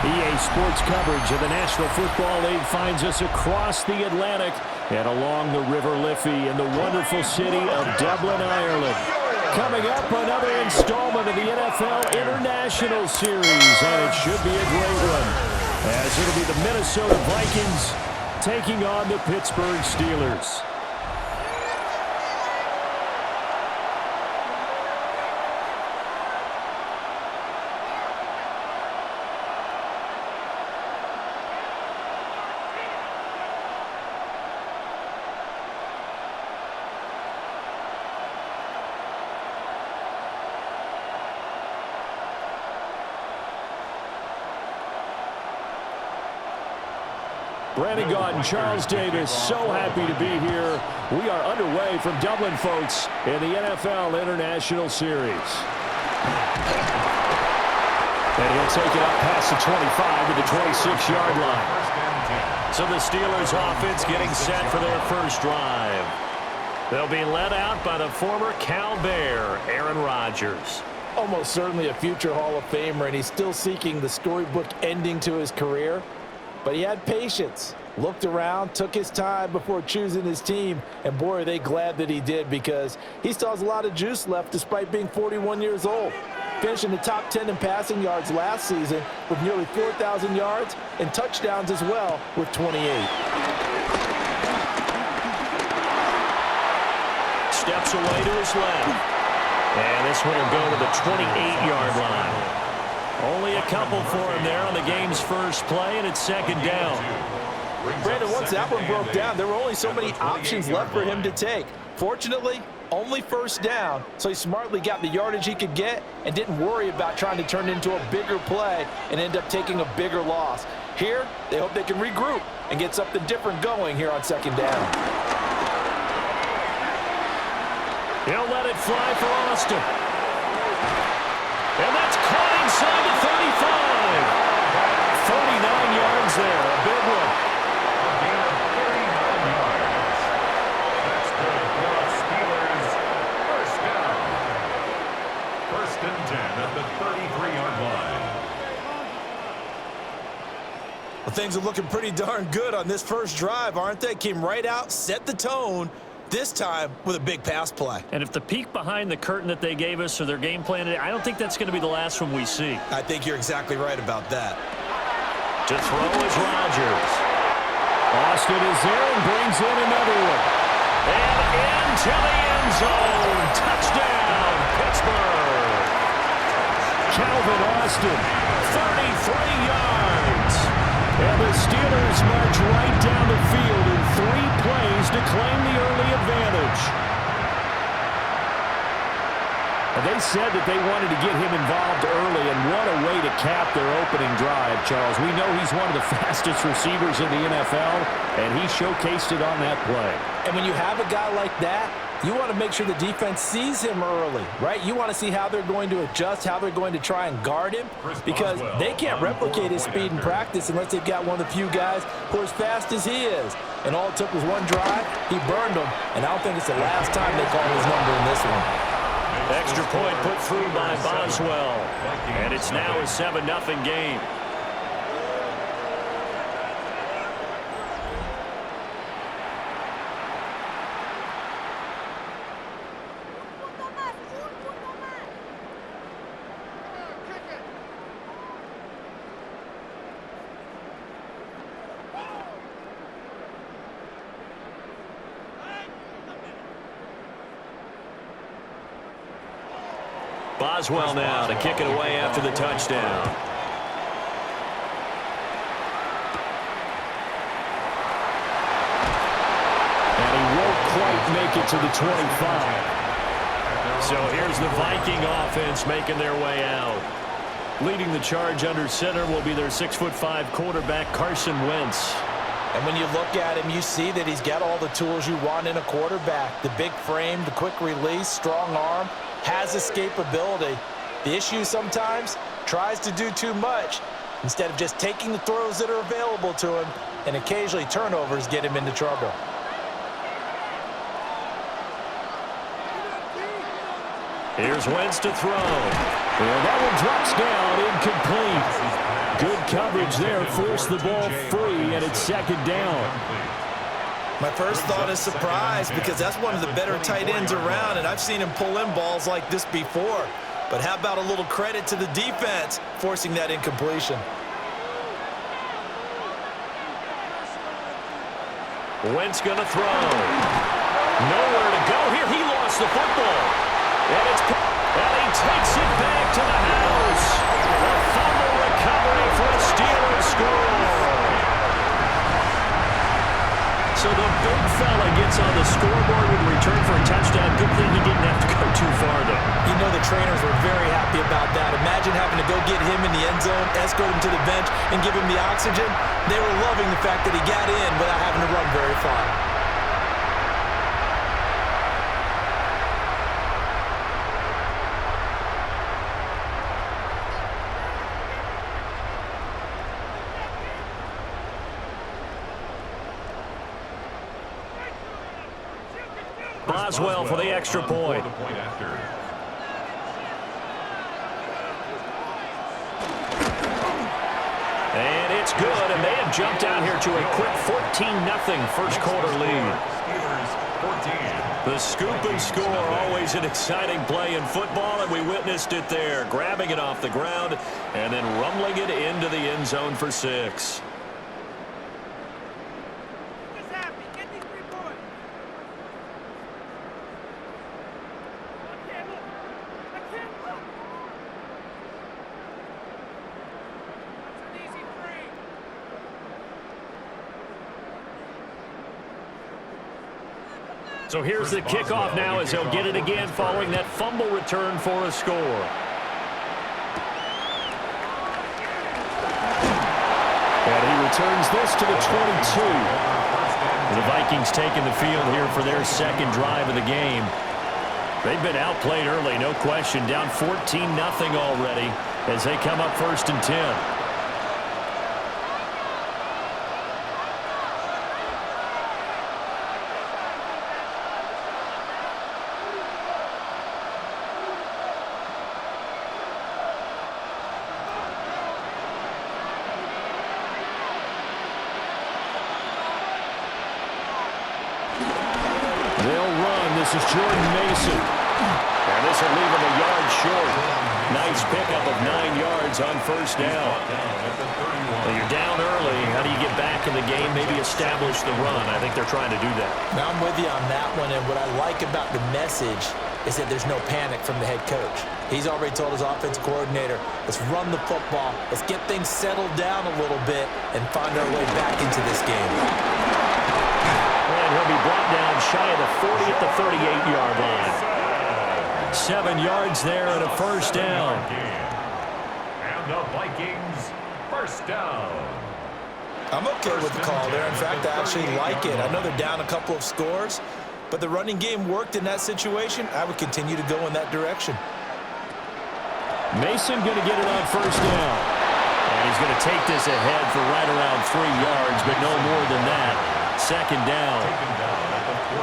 EA Sports coverage of the National Football League finds us across the Atlantic and along the River Liffey in the wonderful city of Dublin, Ireland. Coming up, another installment of the NFL International Series, and it should be a great one, as it'll be the Minnesota Vikings taking on the Pittsburgh Steelers. Brandon Gaudin, Charles Davis, so happy to be here. We are underway from Dublin, folks, in the NFL International Series. And he'll take it up past the 25 to the 26-yard line. So the Steelers offense getting set for their first drive. They'll be led out by the former Cal Bear, Aaron Rodgers. Almost certainly a future Hall of Famer, and he's still seeking the storybook ending to his career. But he had patience, looked around, took his time before choosing his team, and boy, are they glad that he did, because he still has a lot of juice left despite being 41 years old. Finishing the top 10 in passing yards last season with nearly 4,000 yards and touchdowns as well with 28. Steps away to his left. And this one will go to the 28-yard line. Only a couple for him there on the game's first play, and it's second down. Brandon, once that one broke down, there were only so many options left for him to take. Fortunately, only first down, so he smartly got the yardage he could get and didn't worry about trying to turn it into a bigger play and end up taking a bigger loss. Here, they hope they can regroup and get something different going here on second down. He'll let it fly for Austin. And that's caught inside the 35. 39 yards there, a big one. A gain of 39 yards. That's good for the Steelers. First down. First and 10 at the 33-yard line. Well, things are looking pretty darn good on this first drive, aren't they? Came right out, set the tone, this time with a big pass play. And if the peek behind the curtain that they gave us or their game plan, I don't think that's going to be the last one we see. I think you're exactly right about that. To throw is Rodgers. Austin is there and brings in another one. And into the end zone. Touchdown, Pittsburgh. Calvin Austin, 33 yards. And the Steelers march right down the field in 3 plays to claim the early advantage. And they said that they wanted to get him involved early, and what a way to cap their opening drive, Charles. We know he's one of the fastest receivers in the NFL, and he showcased it on that play. And when you have a guy like that, you want to make sure the defense sees him early, right? You want to see how they're going to adjust, how they're going to try and guard him, because they can't replicate his speed in practice unless they've got one of the few guys who are as fast as he is. And all it took was one drive. He burned them, and I don't think it's the last time they call his number in this one. Extra point put through by Boswell, and it's now a 7-0 game. Boswell now to kick it away after the touchdown. And he won't quite make it to the 25. So here's the Viking offense making their way out. Leading the charge under center will be their 6'5" quarterback, Carson Wentz. And when you look at him, you see that he's got all the tools you want in a quarterback. The big frame, the quick release, strong arm, has escapability. The issue sometimes, tries to do too much instead of just taking the throws that are available to him, and occasionally turnovers get him into trouble. Here's Wentz to throw. And that one drops down incomplete. Good coverage there. Forced the ball free, and it's second down. My first thought is surprise because that's one of the better tight ends around, and I've seen him pull in balls like this before. But how about a little credit to the defense forcing that incompletion? Wentz going to throw. Nowhere to go here. He lost the football. And he takes it back to the house. A fumble recovery for a Steelers score. So the big fella gets on the scoreboard with a return for a touchdown. Good thing he didn't have to go too far, though. You know the trainers were very happy about that. Imagine having to go get him in the end zone, escort him to the bench, and give him the oxygen. They were loving the fact that he got in without having to run very far. Boswell for the extra point. And it's good, and they have jumped out here to a quick 14-0 first quarter lead. The scoop and score, always an exciting play in football, and we witnessed it there, grabbing it off the ground and then rumbling it into the end zone for 6. So here's the kickoff now as he'll get it again following that fumble return for a score. And he returns this to the 22. The Vikings taking the field here for their second drive of the game. They've been outplayed early, no question. Down 14-0 already as they come up 1st and 10. This is Jordan Mason. And this will leave him a yard short. Nice pickup of 9 yards on first down. Well, you're down early. How do you get back in the game? Maybe establish the run. I think they're trying to do that. Now I'm with you on that one, and what I like about the message is that there's no panic from the head coach. He's already told his offense coordinator, let's run the football, let's get things settled down a little bit and find our way back into this game. And he'll be brought down shy of the 40 at the 38-yard line. 7 yards there and a first down. And the Vikings first down. I'm okay with the call there. In fact, I actually like it. I know they're down a couple of scores, but the running game worked in that situation. I would continue to go in that direction. Mason going to get it on first down. And he's going to take this ahead for right around 3 yards, but no more than that. Second down.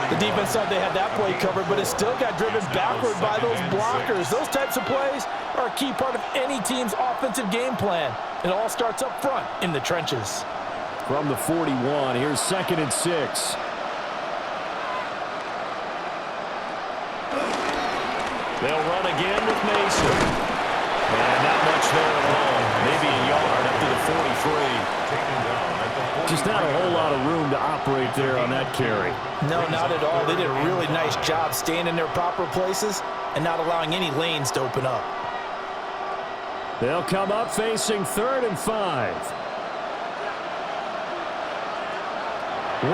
The defense thought they had that play covered, but it still got driven backward by those blockers. Those types of plays are a key part of any team's offensive game plan. It all starts up front in the trenches. From the 41, here's 2nd and 6. They'll run again with Mason. And not much there at all. Maybe a yard up to the 43. Just not a whole lot of room to operate there on that carry. No, not at all. They did a really nice job staying in their proper places and not allowing any lanes to open up. They'll come up facing 3rd and 5.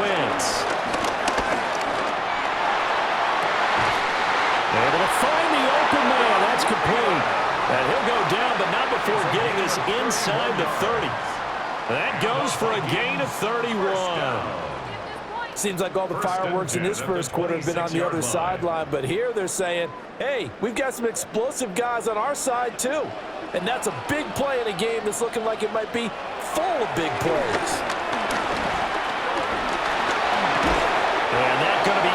Wentz. Able to find the open man. That's complete. And he'll go down, but not before getting this inside the 30. That goes for a gain of 31. Seems like all the fireworks in this first quarter have been on the other sideline, but here they're saying, hey, we've got some explosive guys on our side too. And that's a big play in a game that's looking like it might be full of big plays. And that's going to be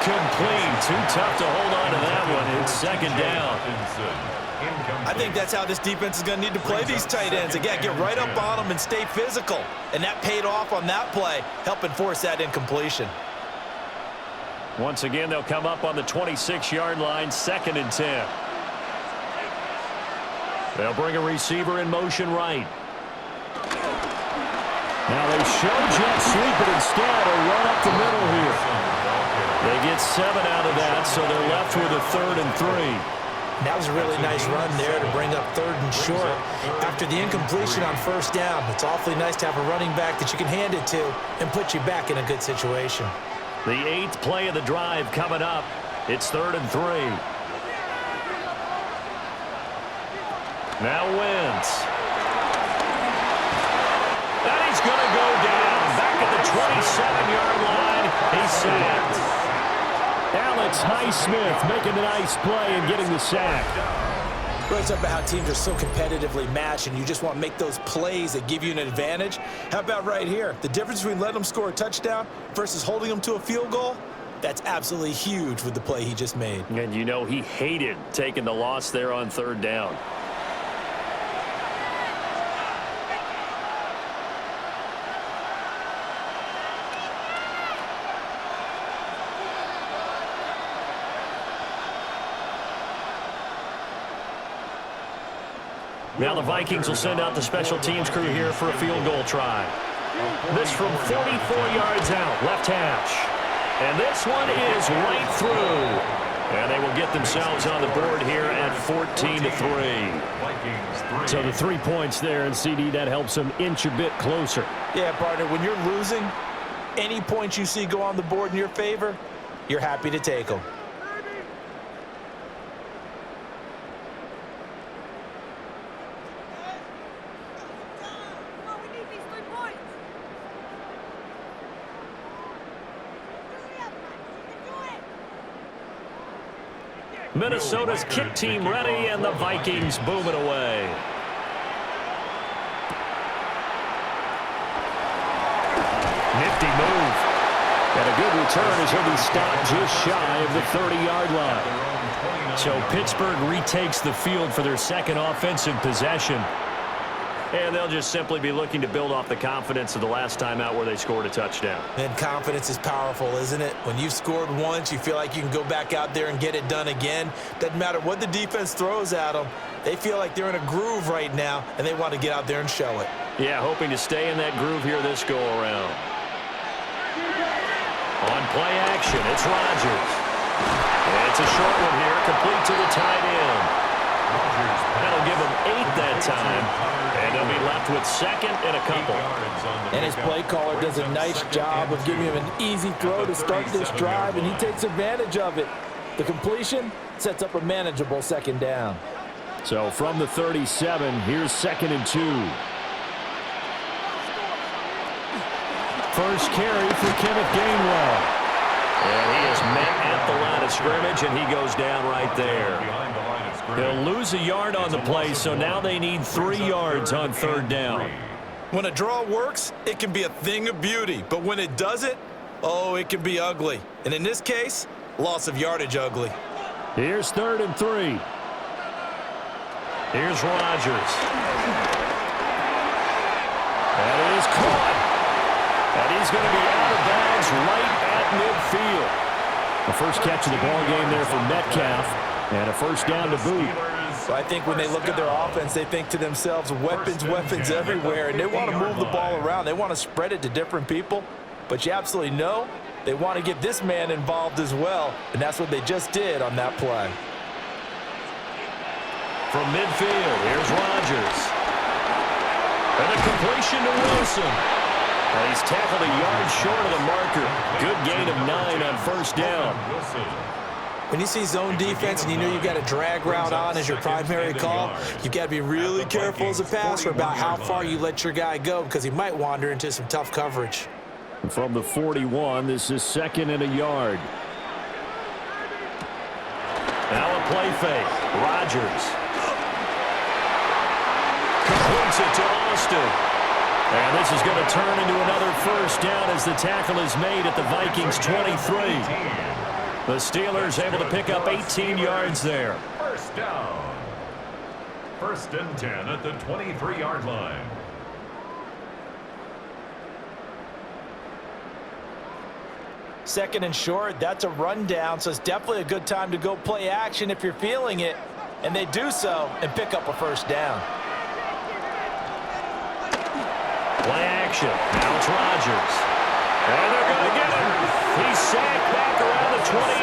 Incomplete. Too tough to hold on to that one. It's second down. I think that's how this defense is going to need to play these tight ends. Again, get right up on them and stay physical. And that paid off on that play, helping force that incompletion. Once again, they'll come up on the 26-yard line, 2nd and 10. They'll bring a receiver in motion right. Now they show jet sweep it instead, or run up the middle here. They get 7 out of that, so they're left with a 3rd and 3. That was a really nice run there to bring up 3rd and short. After the incompletion on 1st down, it's awfully nice to have a running back that you can hand it to and put you back in a good situation. The 8th play of the drive coming up. It's 3rd and 3. Now Wentz. And he's going to go down. Back at the 27-yard line. He's sacked. Alex Highsmith making a nice play and getting the sack. Really talk about how teams are so competitively matched and you just want to make those plays that give you an advantage. How about right here? The difference between letting them score a touchdown versus holding them to a field goal, that's absolutely huge with the play he just made. And you know he hated taking the loss there on 3rd down. Now the Vikings will send out the special teams crew here for a field goal try. This from 44 yards out, left hash. And this one is right through. And they will get themselves on the board here at 14-3. So the 3 points there, and CD, that helps them inch a bit closer. Yeah, partner, when you're losing, any points you see go on the board in your favor, you're happy to take them. Minnesota's kick team ready, and the Vikings boom it away. Nifty move. And a good return as he'll be stopped just shy of the 30-yard line. So Pittsburgh retakes the field for their 2nd offensive possession. And they'll just simply be looking to build off the confidence of the last time out where they scored a touchdown. And confidence is powerful, isn't it? When you've scored once, you feel like you can go back out there and get it done again. Doesn't matter what the defense throws at them. They feel like they're in a groove right now, and they want to get out there and show it. Yeah, hoping to stay in that groove here this go-around. On play action, it's Rodgers. And it's a short one here, complete to the tight end. That'll give them 8 that time. And they'll be left with 2nd and a couple. And his play caller does a nice job of giving him an easy throw to start this drive, and he takes advantage of it. The completion sets up a manageable 2nd down. So from the 37, here's 2nd and 2. First carry for Kenneth Gainwell. And he is met at the line of scrimmage, and he goes down right there. He'll lose a yard on the play, so now they need 3 yards on 3rd down. When a draw works, it can be a thing of beauty. But when it doesn't, oh, it can be ugly. And in this case, loss of yardage ugly. Here's 3rd and 3. Here's Rodgers. That is caught. And he's going to be out of bounds right at midfield. The first catch of the ball game there for Metcalf. And a 1st down to boot. So I think when they look at their offense, they think to themselves, weapons, weapons everywhere. And they want to move the ball around. They want to spread it to different people. But you absolutely know they want to get this man involved as well. And that's what they just did on that play. From midfield, here's Rodgers. And a completion to Wilson. And he's tackled a yard short of the marker. Good gain of 9 on 1st down. When you see zone defense and you know you've got a drag route on as your primary call, you've got to be really careful as a passer about how far you let your guy go because he might wander into some tough coverage. From the 41, this is 2nd and a yard. Now a play fake. Rodgers. Completes it to Austin. And this is going to turn into another 1st down as the tackle is made at the Vikings 23. The Steelers able to pick up 18 yards there. First down. 1st and 10 at the 23-yard line. Second and short, that's a rundown, so it's definitely a good time to go play action if you're feeling it. And they do so and pick up a first down. Play action. Now it's Rodgers. And they're going to get him. He's sacked back around the 28.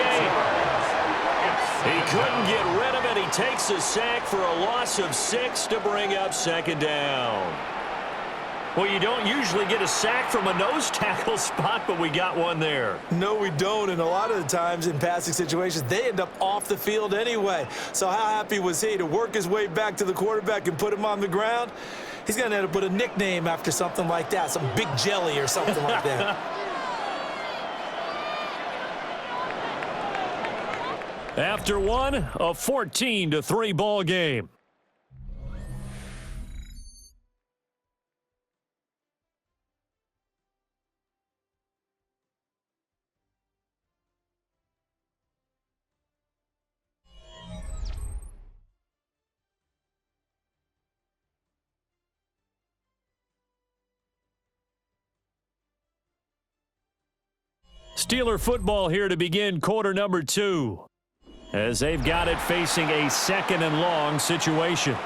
He couldn't get rid of it. He takes a sack for a loss of 6 to bring up 2nd down. Well, you don't usually get a sack from a nose tackle spot, but we got one there. No, we don't, and a lot of the times in passing situations, they end up off the field anyway. So how happy was he to work his way back to the quarterback and put him on the ground? He's going to end up with a nickname after something like that, some Big Jelly or something like that. After one, a 14-3 ball game. Steeler football here to begin quarter number 2. As they've got it facing a 2nd and long situation.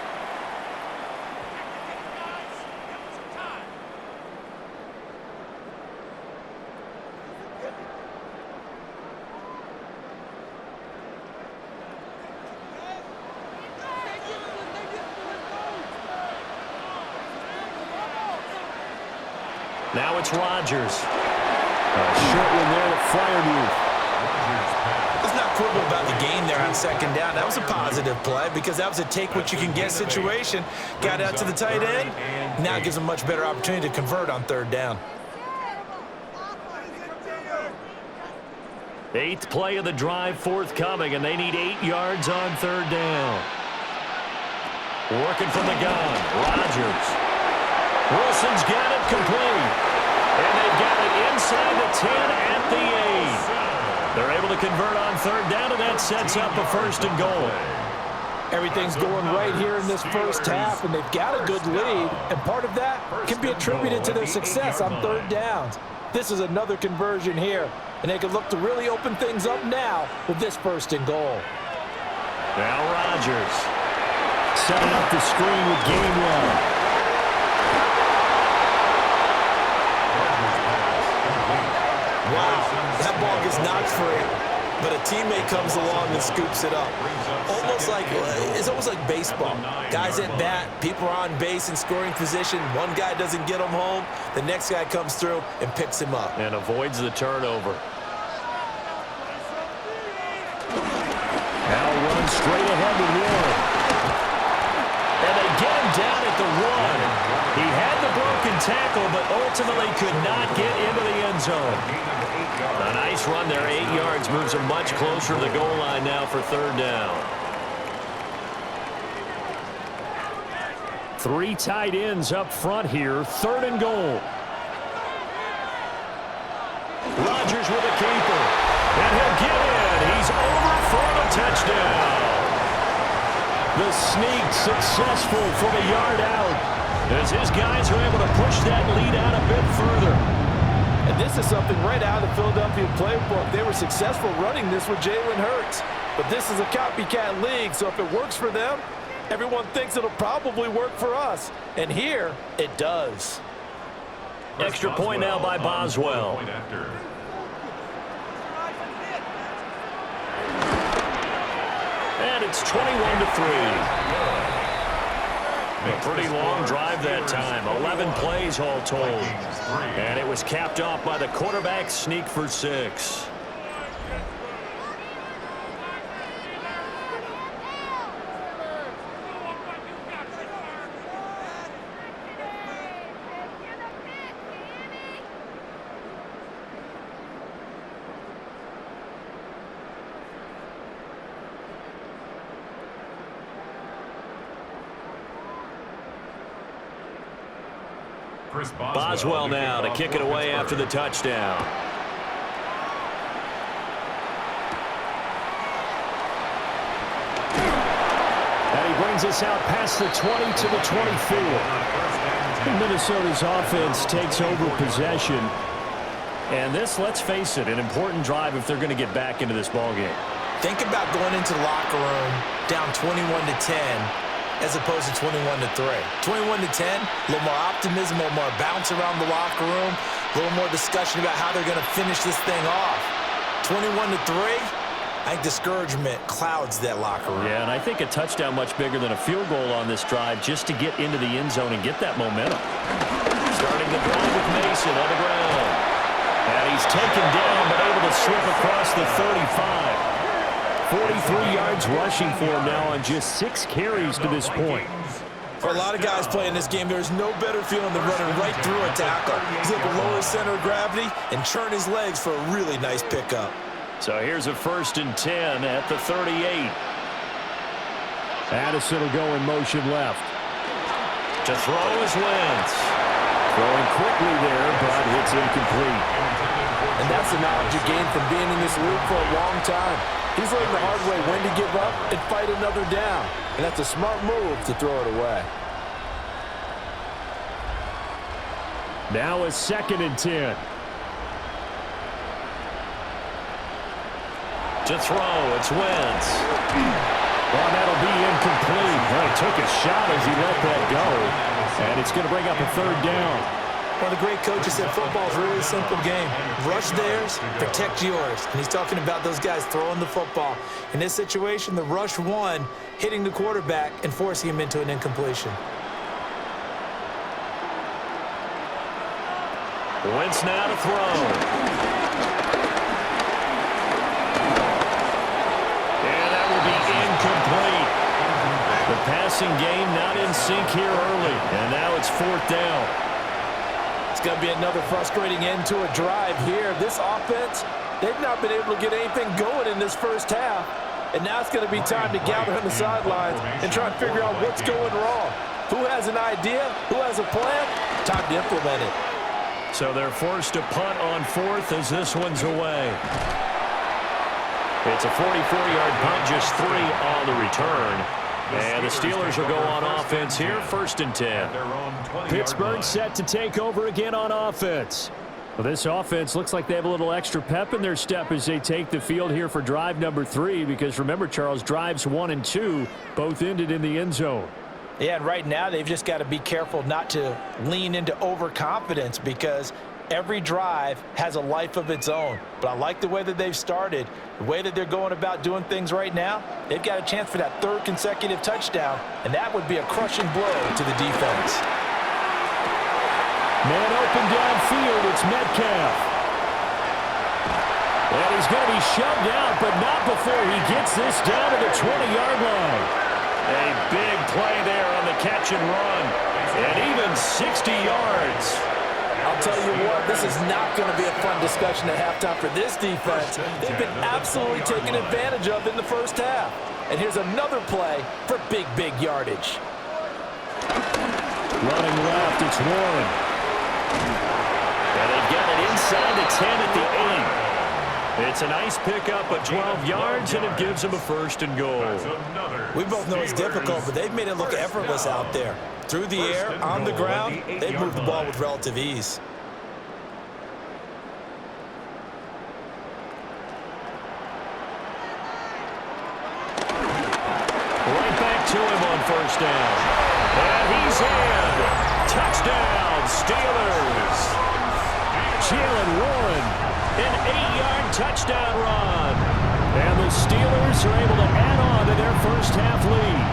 Now it's Rodgers. Short one there to Freiermuth. Let's not quibble about the game there on 2nd down. That was a positive play because that was a take-what-you-can-get situation. Got out to the tight end. Now it gives them a much better opportunity to convert on 3rd down. 8th play of the drive forthcoming, and they need 8 yards on 3rd down. Working from the gun, Rodgers. Wilson's got it complete. And they've got it inside the 10 at the 8. They're able to convert on 3rd down, and that sets up a 1st and goal. Everything's going right here in this first half, and they've got a good lead. And part of that can be attributed to their success on 3rd downs. This is another conversion here, and they can look to really open things up now with this 1st and goal. Now Rodgers setting up the screen with Gainwell. Wow, that ball gets knocked free, but a teammate comes along and scoops it up. It's almost like baseball. Guys at bat, people are on base in scoring position. One guy doesn't get him home. The next guy comes through and picks him up. And avoids the turnover. Now runs straight ahead with Warren. And they get him down at the 1. He had the broken tackle, but ultimately could not get into the end zone. A nice run there, 8 yards, moves him much closer to the goal line now for 3rd down. 3 tight ends up front here, 3rd and goal. Rodgers with a keeper, and he'll get in. He's over for the touchdown. The sneak successful from a yard out, as his guys are able to push that lead out a bit further. And this is something right out of the Philadelphia playbook. They were successful running this with Jalen Hurts. But this is a copycat league, so if it works for them, everyone thinks it'll probably work for us. And here, it does. Extra point now by Boswell. And it's 21-3. A pretty long drive that time. 11 plays all told. And it was capped off by the quarterback sneak for 6. Boswell now to kick it away after the touchdown. sends us out past the 20 to the 24. Minnesota's offense takes over possession. And this, let's face it, an important drive if they're going to get back into this ballgame. Think about going into the locker room down 21-10 as opposed to 21-3. 21-10, a little more optimism, a little more bounce around the locker room, a little more discussion about how they're going to finish this thing off. 21-3, I think discouragement clouds that locker room. Yeah, and I think a touchdown much bigger than a field goal on this drive just to get into the end zone and get that momentum. Starting the drive with Mason on the ground. And he's taken down but able to slip across the 35. 43 yards rushing for him now on just 6 carries to this point. For a lot of guys playing this game, there's no better feeling than running right through a tackle. He's able to lower his center of gravity and churn his legs for a really nice pickup. So here's a 1st and 10 at the 38. Addison will go in motion left. To throw is Wentz. Throwing quickly there, but it's incomplete. And that's the knowledge you gain from being in this league for a long time. He's learned the hard way when to give up and fight another down. And that's a smart move to throw it away. Now a 2nd and 10. To throw, it's Wentz. Well, that'll be incomplete. Well, he took a shot as he let that go. And it's going to bring up a 3rd down. One of the great coaches said football is a really simple game. Rush theirs, protect yours. And he's talking about those guys throwing the football. In this situation, the rush won, hitting the quarterback and forcing him into an incompletion. Wentz now to throw. And that will be incomplete. The passing game not in sync here early. And now it's 4th down. It's going to be another frustrating end to a drive here. This offense, they've not been able to get anything going in this first half. And now it's going to be time to gather on the sidelines and try and figure out what's going wrong. Who has an idea? Who has a plan? Time to implement it. So they're forced to punt on 4th as this one's away. It's a 44-yard punt, just 3 on the return. And the Steelers will go on offense here, 1st and 10. Pittsburgh set to take over again on offense. Well, this offense looks like they have a little extra pep in their step as they take the field here for drive number 3, because remember, Charles, drives 1 and 2 both ended in the end zone. Yeah, and right now they've just got to be careful not to lean into overconfidence, because every drive has a life of its own. But I like the way that they've started, the way that they're going about doing things right now. They've got a chance for that 3rd consecutive touchdown, and that would be a crushing blow to the defense. Man open downfield, it's Metcalf. And he's going to be shoved out, but not before he gets this down to the 20-yard line. A big play there on the catch and run, and even 60 yards. I'll tell you what, this is not going to be a fun discussion at halftime for this defense. They've been absolutely taken advantage of in the first half. And here's another play for big, big yardage. Running left, it's Warren. And they've got it inside the 10 at the 8. It's a nice pickup of 12 yards, and it gives them a 1st and goal. We both know it's difficult, but they've made it look effortless out there. Through the air, on the ground, they've moved the ball with relative ease. Right back to him on 1st down. And he's in. Touchdown, Steelers. Jalen Warren, an 8-yard touchdown run. And the Steelers are able to add on to their first half lead.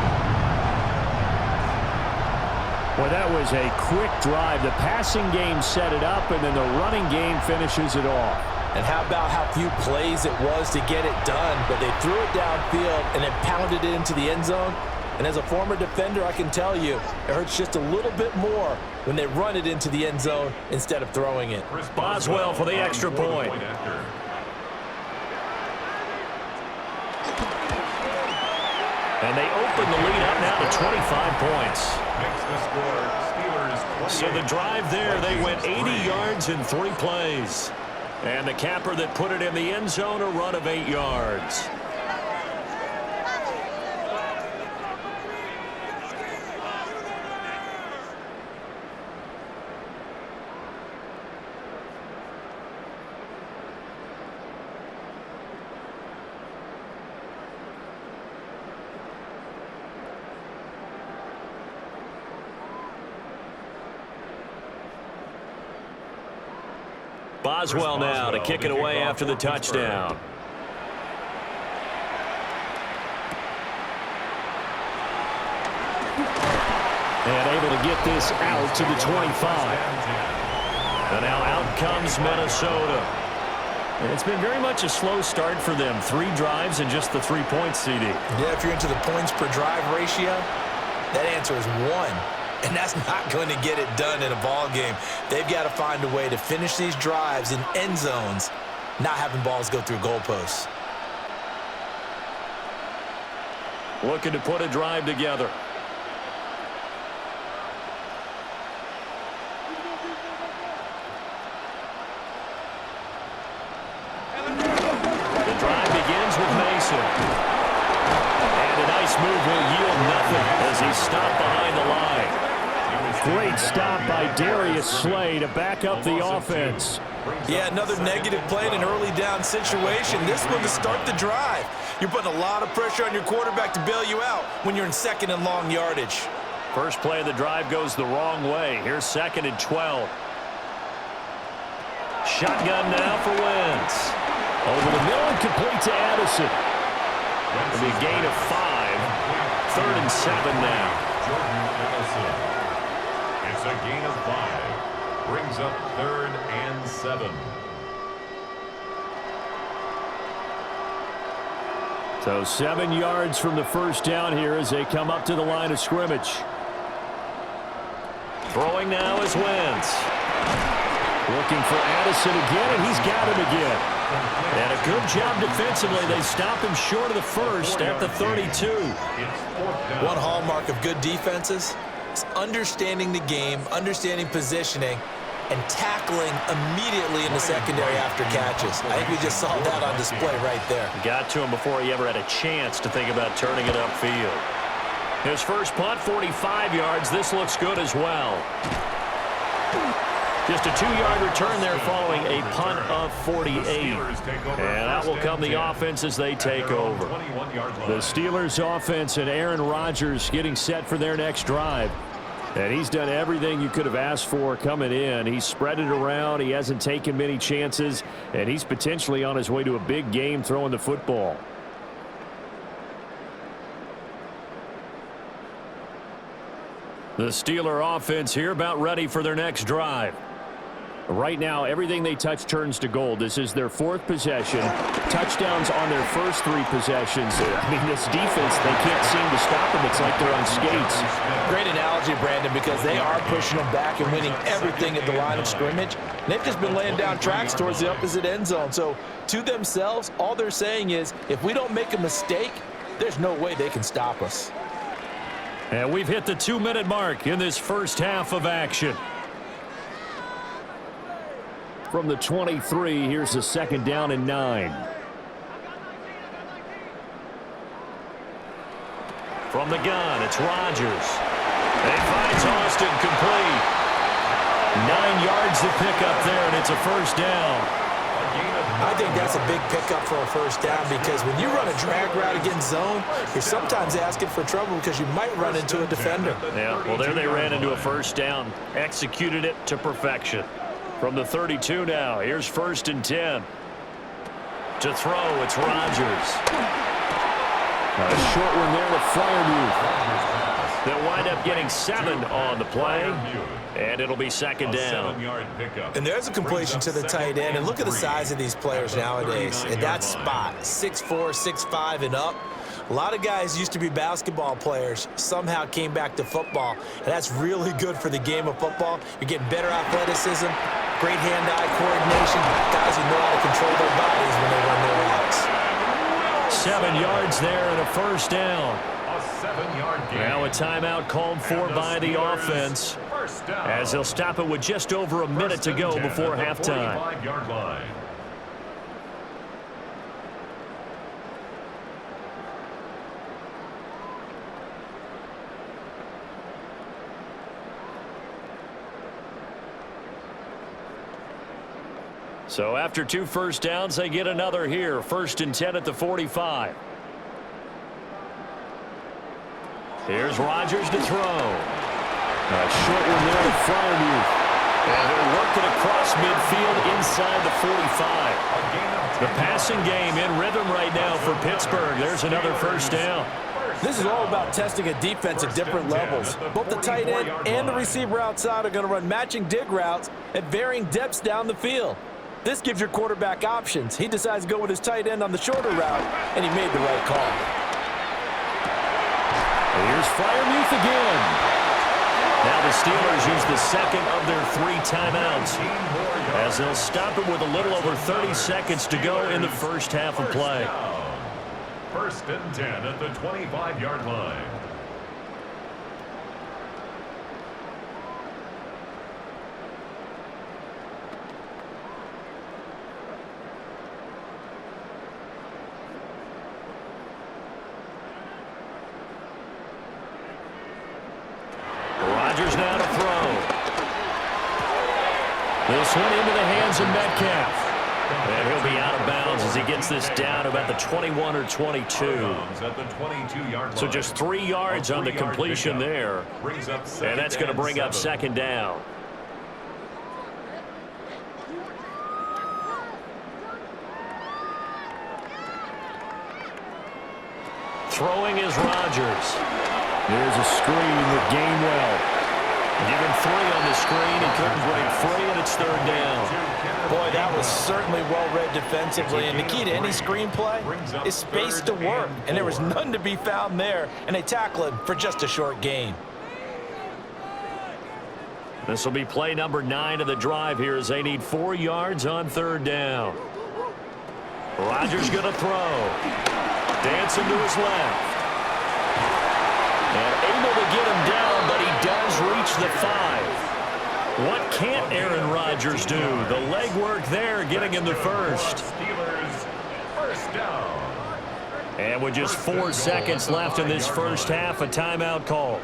Well, that was a quick drive. The passing game set it up, and then the running game finishes it off. And how about how few plays it was to get it done, but they threw it downfield and then pounded it into the end zone. And as a former defender, I can tell you, it hurts just a little bit more when they run it into the end zone instead of throwing it. Boswell for the extra point. And they open the lead up now to 25 points. So the drive there, they went 80 yards in 3 plays. And the capper that put it in the end zone, a run of 8 yards. Boswell now to kick it away after the touchdown. And able to get this out to the 25. And now out comes Minnesota. And it's been very much a slow start for them. 3 drives and just the 3 points, CD. Yeah, if you're into the points per drive ratio, that answer is 1. And that's not going to get it done in a ball game. They've got to find a way to finish these drives in end zones, not having balls go through goalposts. Looking to put a drive together. The drive begins with Mason. And a nice move will yield nothing as he's stopped behind the line. Great stop by Darius Slay to back up the offense. Yeah, another negative play in an early down situation. This one to start the drive. You're putting a lot of pressure on your quarterback to bail you out when you're in 2nd and long yardage. First play of the drive goes the wrong way. Here's 2nd and 12. Shotgun now for Wentz. Over the middle and complete to Addison. It'll be a gain of 5. 3rd and 7 now. It's a gain of 5. Brings up 3rd and 7. So 7 yards from the first down here as they come up to the line of scrimmage. Throwing now is Wentz. Looking for Addison again, and he's got him again. And a good job defensively. They stop him short of the first at the 32. One hallmark of good defenses is understanding the game, understanding positioning, and tackling immediately in the secondary after catches. I think we just saw that on display right there. Got to him before he ever had a chance to think about turning it upfield. His first punt, 45 yards. This looks good as well. Just a 2-yard return there following a punt of 48. And out will come the offense as they take over. The Steelers offense and Aaron Rodgers getting set for their next drive. And he's done everything you could have asked for coming in. He's spread it around. He hasn't taken many chances. And he's potentially on his way to a big game throwing the football. The Steeler offense here about ready for their next drive. Right now, everything they touch turns to gold. This is their 4th possession. Touchdowns on their first 3 possessions. I mean, this defense, they can't seem to stop them. It's like they're on skates. Great analogy, Brandon, because they are pushing them back and winning everything at the line of scrimmage. They've just been laying down tracks towards the opposite end zone. So, to themselves, all they're saying is, if we don't make a mistake, there's no way they can stop us. And we've hit the 2-minute mark in this first half of action. From the 23, here's a 2nd down and 9. From the gun, it's Rodgers. He finds Austin complete. 9 yards to pick up there, and it's a first down. I think that's a big pickup for a first down because when you run a drag route against zone, you're sometimes asking for trouble because you might run into a defender. Yeah, well, there they ran into a first down. Executed it to perfection. From the 32 now, here's 1st and 10. To throw, it's Rodgers. A short one there to Freiermuth. They'll wind up getting 7 on the play, and it'll be 2nd down. And there's a completion to the tight end, and look at the size of these players nowadays. In that spot, 6'4", 6'5", and up. A lot of guys used to be basketball players, somehow came back to football, and that's really good for the game of football. You're getting better athleticism, great hand-eye coordination, guys who know how to control their bodies when they run their routes. 7 yards there and a first down. A 7-yard gain. Now a timeout called for by the offense as they'll stop it with just over a minute to go before halftime. 45-yard line. So after 2 first downs, they get another here. 1st and 10 at the 45. Here's Rodgers to throw. A short one there to Freiermuth. And he'll work it across midfield inside the 45. The passing game in rhythm right now for Pittsburgh. There's another first down. This is all about testing a defense at different levels. Both the tight end and the receiver outside are going to run matching dig routes at varying depths down the field. This gives your quarterback options. He decides to go with his tight end on the shorter route, and he made the right call. Here's Freiermuth again. Now the Steelers use the second of their 3 timeouts as they'll stop it with a little over 30 seconds to go in the first half of play. First and 10 at the 25-yard line. Rodgers now to throw. This one into the hands of Metcalf. And he'll be out of bounds as he gets this down about the 21 or 22. So just 3 yards on the completion there. And that's going to bring up second down. Throwing is Rodgers. There's a screen with Gainwell. Given 3 on the screen, he couldn't break free, and it's third down. Boy, that was certainly well-read defensively, and the key to any screenplay is space to work, and there was none to be found there, and they tackle him for just a short gain. This will be play number 9 of the drive here as they need 4 yards on third down. Rodgers going to throw. Dancing to his left. And able to get him down, but he does reach the 5. What can't Aaron Rodgers do? The legwork there getting him the first. First down. And with just 4 seconds left in this first half, a timeout call.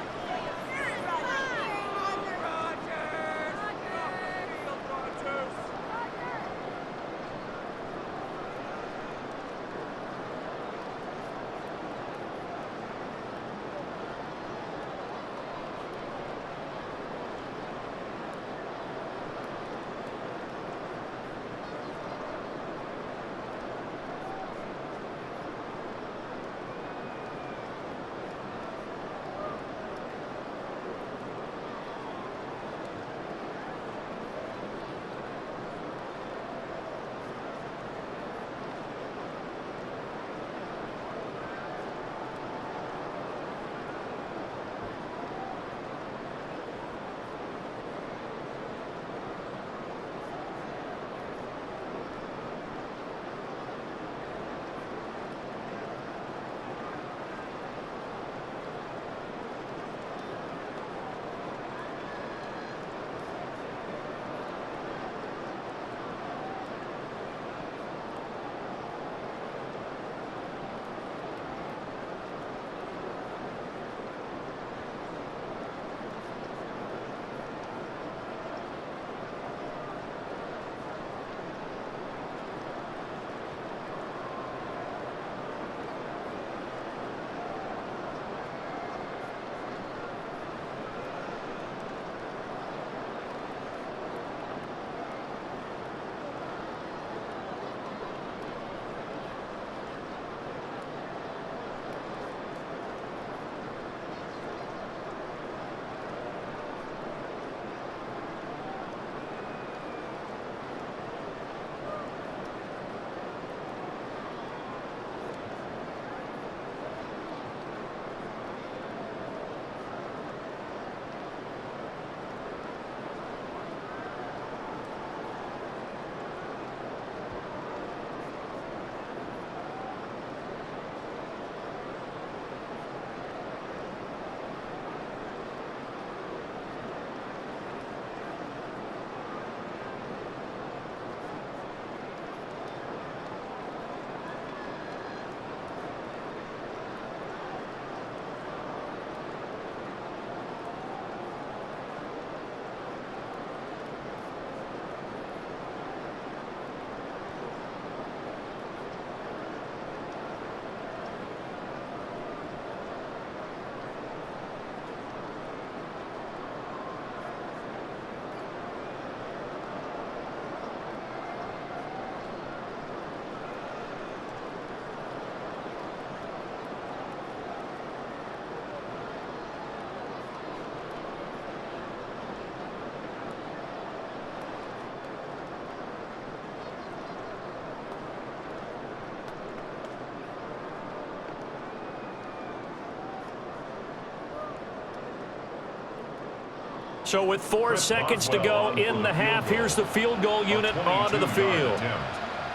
So with 4 seconds to go in the half, here's the field goal unit onto the field.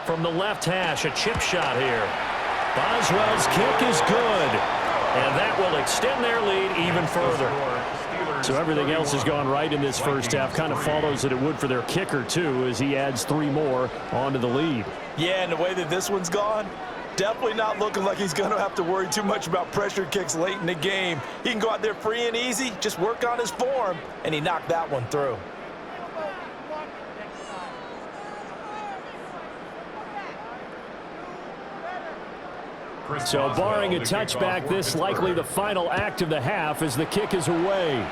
From the left hash, a chip shot here. Boswell's kick is good, and that will extend their lead even further. So everything else has gone right in this first half. Kind of follows that it would for their kicker, too, as he adds 3 more onto the lead. Yeah, and the way that this one's gone, definitely not looking like he's going to have to worry too much about pressure kicks late in the game. He can go out there free and easy, just work on his form, and he knocked that one through. So barring a touchback, this likely the final act of the half as the kick is away.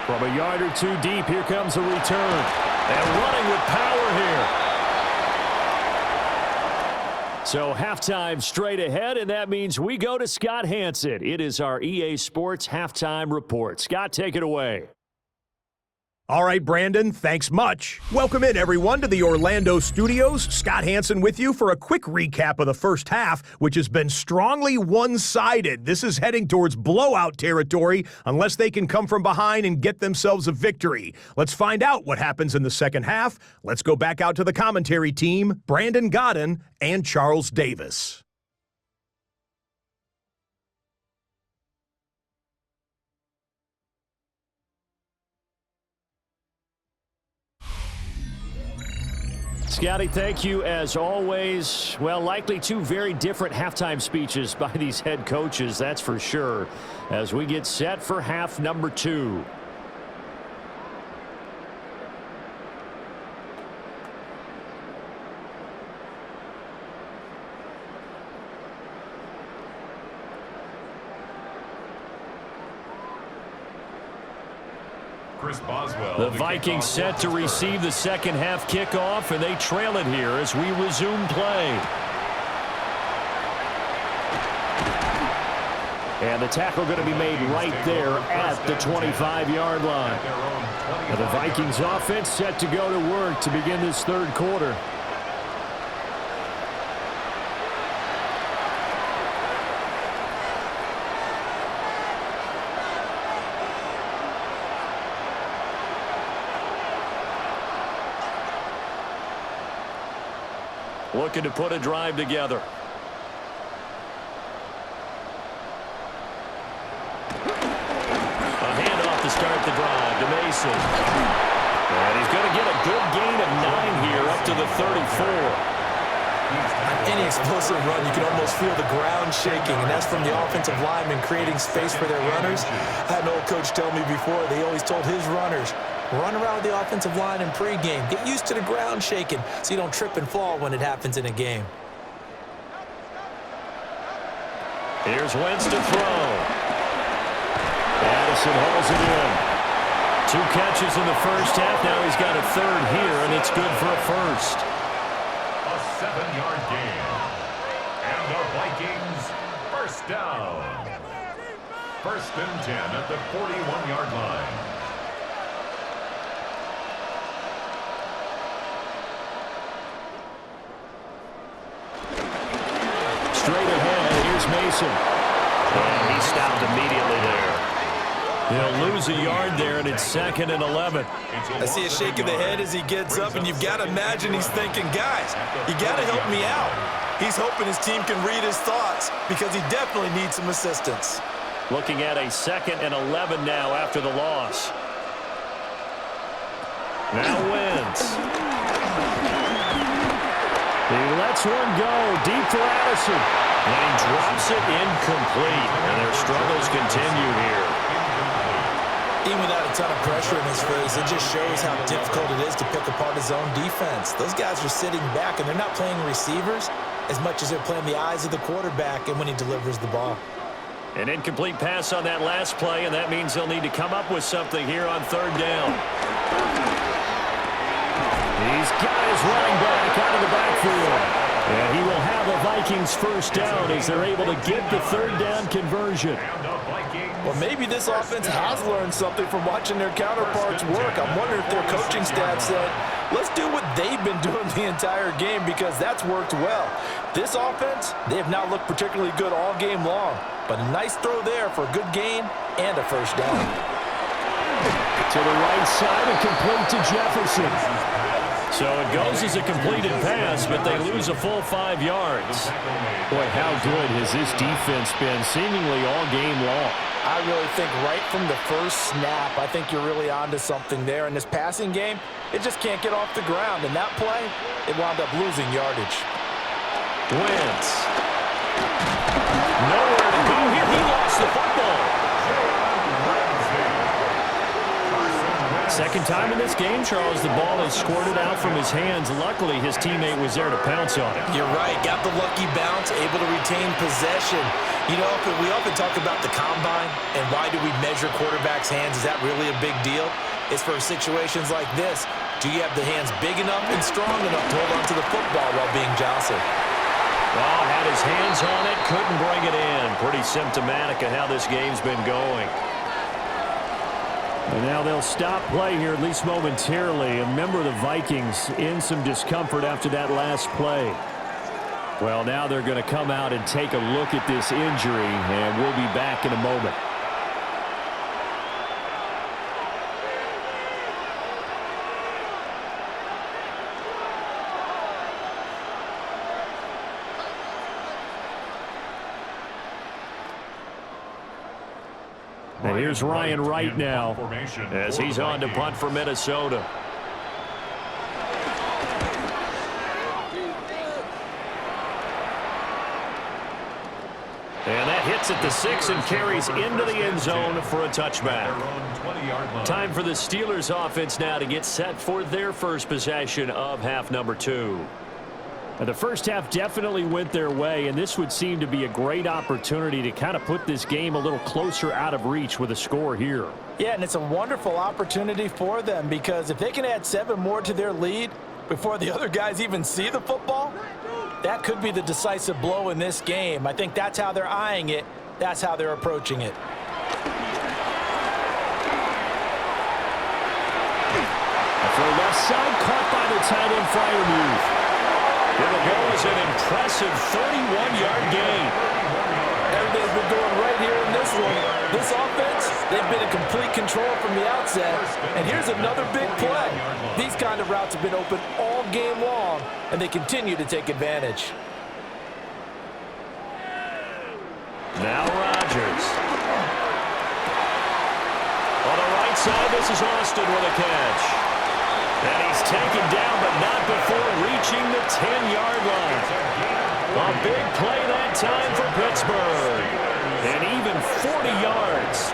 From a yard or 2 deep, here comes a return. And running with power here. So halftime straight ahead, and that means we go to Scott Hansen. It is our EA Sports Halftime Report. Scott, take it away. All right, Brandon, thanks much. Welcome in, everyone, to the Orlando studios. Scott Hansen with you for a quick recap of the first half, which has been strongly one-sided. This is heading towards blowout territory unless they can come from behind and get themselves a victory. Let's find out what happens in the second half. Let's go back out to the commentary team, Brandon Godden and Charles Davis. Scotty, thank you as always. Well, likely 2 very different halftime speeches by these head coaches, that's for sure, as we get set for half number 2. The Vikings set to receive the second half kickoff, and they trail it here as we resume play. And the tackle going to be made right there at the 25-yard line. Now the Vikings offense set to go to work to begin this third quarter. Looking to put a drive together. A handoff to start the drive to Mason. And he's going to get a good gain of 9 here up to the 34. On any explosive run, you can almost feel the ground shaking, and that's from the offensive linemen creating space for their runners. I had an old coach tell me before, they always told his runners, run around with the offensive line in pregame. Get used to the ground shaking so you don't trip and fall when it happens in a game. Here's Wentz to throw. Addison hauls it in. 2 catches in the first half. Now he's got a third here, and it's good for a first. A 7-yard gain. And the Vikings first down. 1st and 10 at the 41-yard line. Straight ahead, here's Mason. And he stopped immediately there. He'll lose a yard there, and it's 2nd and 11. I see a shake of the head as he gets up, and you've got to imagine he's thinking, guys, you got to help me out. He's hoping his team can read his thoughts because he definitely needs some assistance. Looking at a 2nd and 11 now after the loss. Now Wentz. He lets one go deep for Addison. And he drops it incomplete. And their struggles continue here. Even without a ton of pressure in his face, it just shows how difficult it is to pick apart his own defense. Those guys are sitting back, and they're not playing receivers as much as they're playing the eyes of the quarterback and when he delivers the ball. An incomplete pass on that last play, and that means they'll need to come up with something here on 3rd down. He's got his running back out of the backfield. And he will have a Vikings first down as they're able to get the 3rd down conversion. Well, maybe this offense has learned something from watching their counterparts work. I'm wondering if their coaching staff said, let's do what they've been doing the entire game because that's worked well. This offense, they have not looked particularly good all game long, but a nice throw there for a good gain and a first down. To the right side and complete to Jefferson. So it goes as a completed pass, but they lose a full 5 yards. Boy, how good has this defense been seemingly all game long? I really think right from the first snap, I think you're really onto something there. In this passing game, it just can't get off the ground. And that play, it wound up losing yardage. Wentz. Nowhere to go here. He lost the football. Second time in this game, Charles, the ball has squirted out from his hands. Luckily, his teammate was there to pounce on it. You're right. Got the lucky bounce, able to retain possession. You know, we often talk about the combine and why do we measure quarterbacks' hands. Is that really a big deal? It's for situations like this. Do you have the hands big enough and strong enough to hold on to the football while being jostled? Well, had his hands on it, couldn't bring it in. Pretty symptomatic of how this game's been going. And now they'll stop play here, at least momentarily. A member of the Vikings in some discomfort after that last play. Well, now they're going to come out and take a look at this injury, and we'll be back in a moment. And here's Ryan Wright now as he's on to punt for Minnesota. And that hits at the 6 and carries into the end zone for a touchback. Time for the Steelers offense now to get set for their first possession of half number 2. Now, the first half definitely went their way, and this would seem to be a great opportunity to kind of put this game a little closer out of reach with a score here. Yeah, and it's a wonderful opportunity for them because if they can add 7 more to their lead before the other guys even see the football, that could be the decisive blow in this game. I think that's how they're eyeing it. That's how they're approaching it. For left side, caught by the tight end Freiermuth. And the goal is an impressive 31-yard gain. Everything's been going right here in this one. This offense, they've been in complete control from the outset. And here's another big play. These kind of routes have been open all game long, and they continue to take advantage. Now Rodgers. On the right side, this is Austin with a catch. And he's taken down, but not before reaching the 10-yard line. A big play that time for Pittsburgh. And even 40 yards.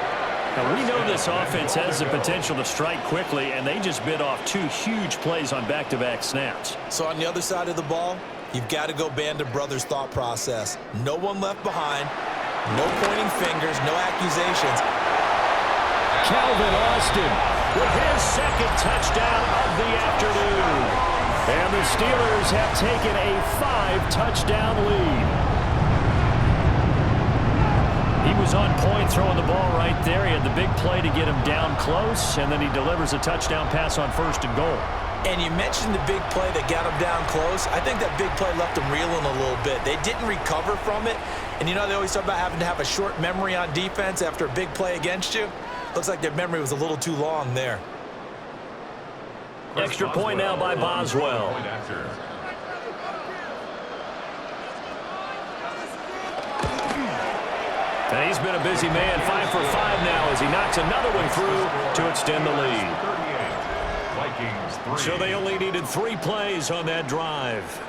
Now, we know this offense has the potential to strike quickly, and they just bit off 2 huge plays on back-to-back snaps. So on the other side of the ball, you've got to go Band of Brothers thought process. No one left behind, no pointing fingers, no accusations. Calvin Austin with his second touchdown of the afternoon. And the Steelers have taken a 5-touchdown lead. He was on point throwing the ball right there. He had the big play to get him down close, and then he delivers a touchdown pass on 1st and goal. And you mentioned the big play that got him down close. I think that big play left him reeling a little bit. They didn't recover from it. And you know, they always talk about having to have a short memory on defense after a big play against you. Looks like their memory was a little too long there. Extra point now by Boswell. And he's been a busy man, 5 for 5 now as he knocks another one through to extend the lead. So they only needed 3 plays on that drive.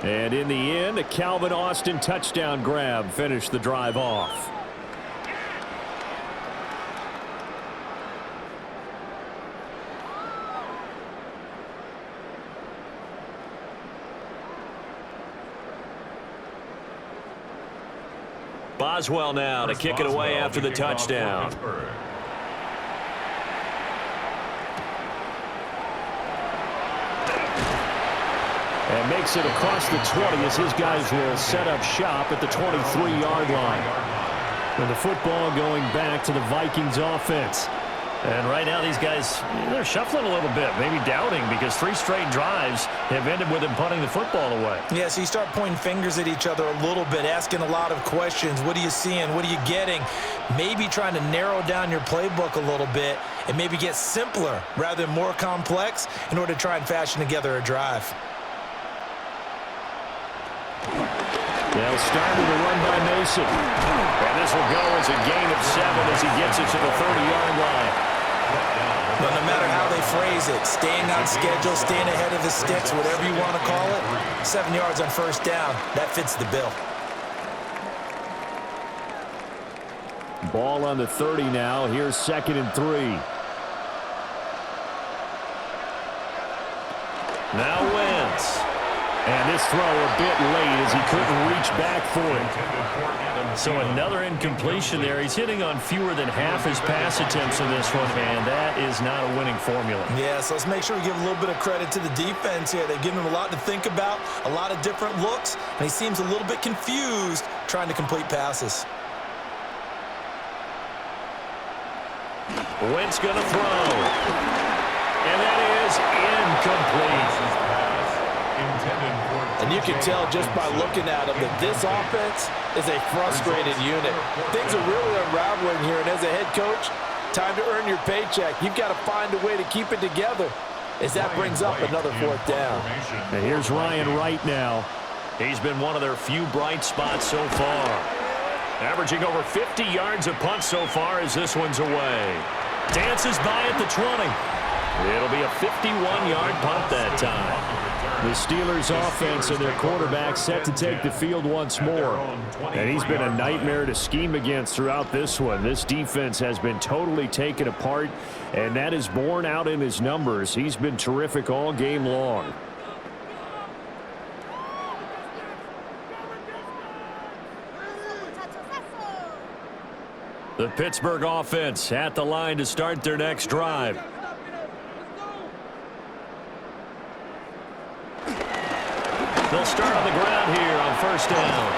And in the end, a Calvin Austin touchdown grab finished the drive off. Boswell now to kick it away after the touchdown. And makes it across the 20 as his guys will set up shop at the 23-yard line. And the football going back to the Vikings offense. And right now these guys, they're shuffling a little bit, maybe doubting, because 3 straight drives have ended with him punting the football away. Yeah, so you start pointing fingers at each other a little bit, asking a lot of questions. What are you seeing? What are you getting? Maybe trying to narrow down your playbook a little bit and maybe get simpler rather than more complex in order to try and fashion together a drive. They'll start with a run by Mason. And this will go as a gain of 7 as he gets it to the 30-yard line. But no matter how they phrase it, staying on schedule, staying ahead of the sticks, whatever you want to call it, 7 yards on first down, that fits the bill. Ball on the 30 now. Here's 2nd and 3. Now Wentz. And this throw a bit late as he couldn't reach back for it. So another incompletion there. He's hitting on fewer than half his pass attempts in this one, and that is not a winning formula. Yeah, so let's make sure we give a little bit of credit to the defense here. They've given him a lot to think about, a lot of different looks, and he seems a little bit confused trying to complete passes. Wentz going to throw. And that is incomplete. And you can tell just by looking at him that this offense is a frustrated unit. Things are really unraveling here, and as a head coach, time to earn your paycheck. You've got to find a way to keep it together as that brings up another 4th down. And here's Ryan Wright now. He's been one of their few bright spots so far. Averaging over 50 yards a punt so far as this one's away. Dances by at the 20. It'll be a 51-yard punt that time. The Steelers offense and their quarterback set to take the field once more. And he's been a nightmare to scheme against throughout this one. This defense has been totally taken apart, and that is borne out in his numbers. He's been terrific all game long. The Pittsburgh offense at the line to start their next drive. They'll start on the ground here on first down.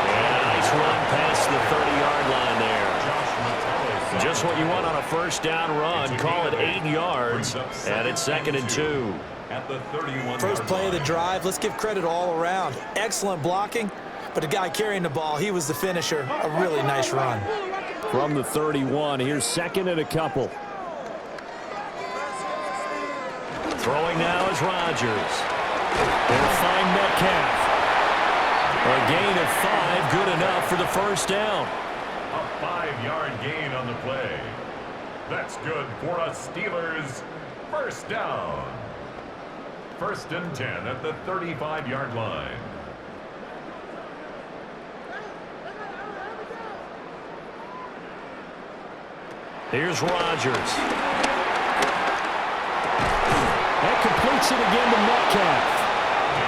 And a nice run past the 30-yard line there. Just what you want on a first down run. Call it 8 yards, and it's 2nd and 2. First play of the drive, let's give credit all around. Excellent blocking, but the guy carrying the ball, he was the finisher. A really nice run. From the 31, here's 2nd and a couple. Throwing now is Rodgers. They'll find Metcalf. A gain of 5, good enough for the first down. A 5-yard gain on the play. That's good for a Steelers first down. 1st and 10 at the 35-yard line. Here's Rodgers. That completes it again to Metcalf.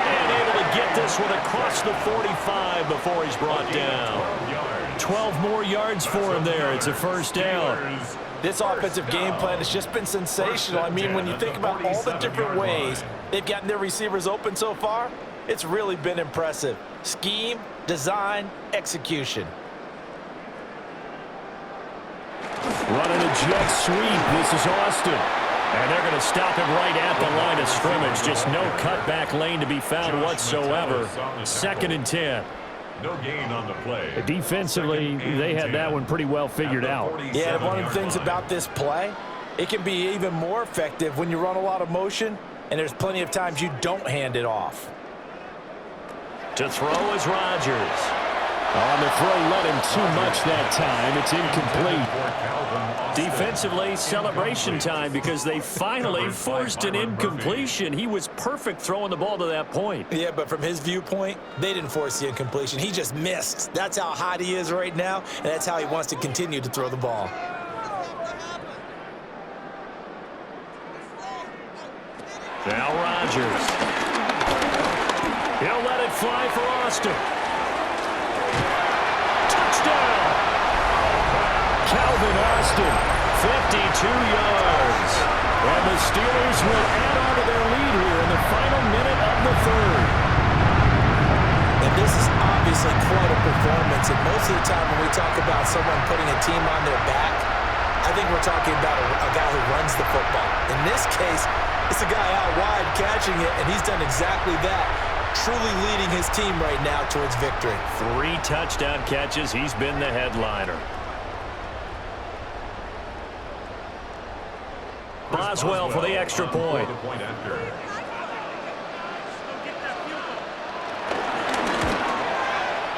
And able to get this one across the 45 before he's brought down. 12 more yards for him there. It's a first down. This offensive game plan has just been sensational. I mean, when you think about all the different ways they've gotten their receivers open so far, it's really been impressive. Scheme, design, execution. Running a jet sweep. This is Austin. And they're going to stop him right at the line of scrimmage. Just no cutback lane to be found whatsoever. 2nd and 10. No gain on the play. Defensively, they had that one pretty well figured out. Yeah, one of the things about this play, it can be even more effective when you run a lot of motion, and there's plenty of times you don't hand it off. To throw is Rodgers. On the throw, let him too much that time. It's incomplete. Defensively, celebration time because they finally forced an incompletion. He was perfect throwing the ball to that point. Yeah, but from his viewpoint, they didn't force the incompletion. He just missed. That's how hot he is right now, and that's how he wants to continue to throw the ball. Now Rodgers. He'll let it fly for Austin. Touchdown! Calvin Austin, 52 yards. And the Steelers will add on to their lead here in the final minute of the 3rd. And this is obviously quite a performance. And most of the time when we talk about someone putting a team on their back, I think we're talking about a guy who runs the football. In this case, it's a guy out wide catching it, and he's done exactly that, truly leading his team right now towards victory. 3 touchdown catches. He's been the headliner. Boswell for the extra point.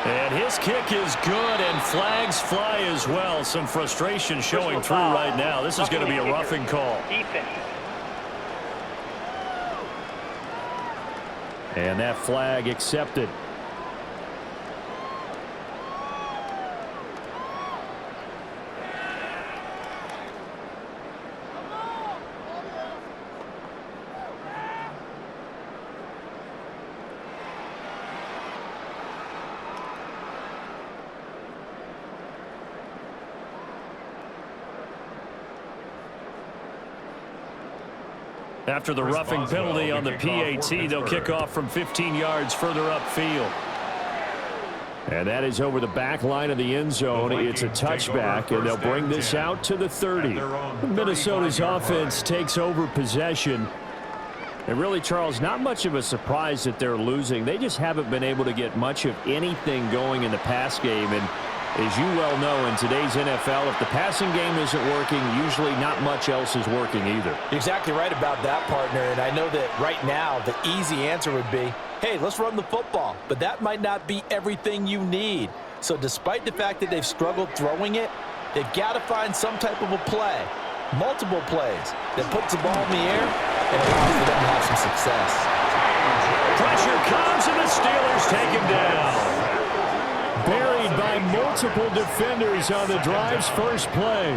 And his kick is good, and flags fly as well. Some frustration showing through right now. This is going to be a roughing call. And that flag accepted. After the roughing penalty on the PAT, they'll kick off from 15 yards further upfield. And that is over the back line of the end zone. It's a touchback, and they'll bring this out to the 30. Minnesota's offense takes over possession. And really, Charles, not much of a surprise that they're losing. They just haven't been able to get much of anything going in the pass game. And as you well know, in today's NFL, if the passing game isn't working, usually not much else is working either. You're exactly right about that, partner. And I know that right now the easy answer would be, hey, let's run the football. But that might not be everything you need. So despite the fact that they've struggled throwing it, they've got to find some type of a play, multiple plays, that puts the ball in the air and allows for them to have some success. Pressure comes, and the Steelers take him down. Buried by multiple defenders on the drive's first play.